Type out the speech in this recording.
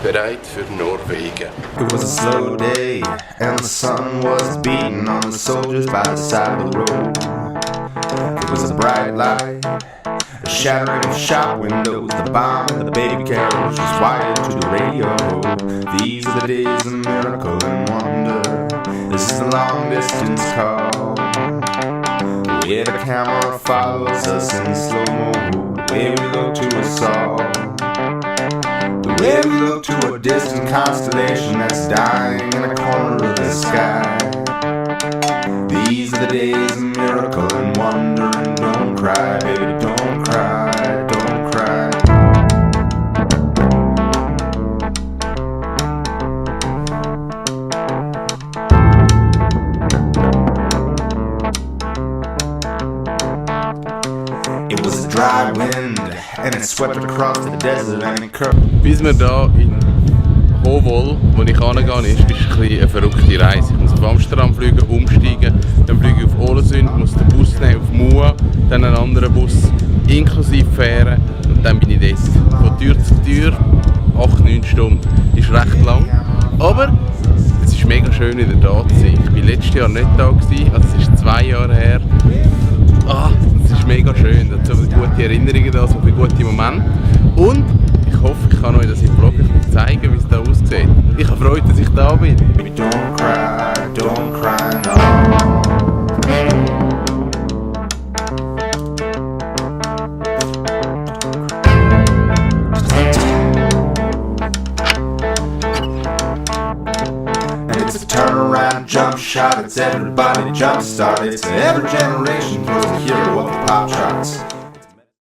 bereit für Norwegen. It was a slow day, and the sun was beating on the soldiers by the side of the road. It was a bright light, a shattering of shop windows, the bomb and the baby carriage was wired to the radio. These are the days of miracle and wonder. This is a long distance call. The way the camera follows us in slow-mo, the way we look to us all. The way we look to a distant constellation that's dying in a corner of the sky. These are the days of miracle and wonder. And don't cry, baby, don't cry, don't cry. It was a dry wind and it swept across the desert and it curved. Bis wir hier in Hovol, wo ich hingehe, ist ein bisschen eine verrückte Reise. Ich muss auf Amsterdam fliegen, umsteigen, dann fliege ich auf Ålesund, muss den Bus nehmen auf Mua, dann einen anderen Bus inklusive Fähre und dann bin ich dort. Von Tür zu Tür, 8-9 Stunden. Ist recht lang, aber es ist mega schön wieder da zu sein. Ich war letztes Jahr nicht da, also es ist 2 Jahre her. Es ist mega schön, da so viele gute Erinnerungen da, so viele gute Momente. Und ich hoffe, ich kann euch das im Vlog zeigen, wie es da aussieht. Ich habe Freude, dass ich da bin. Don't cry, no. It's a turnaround jump shot, it's everybody jump start. It's every generation throws a hero of the pop charts.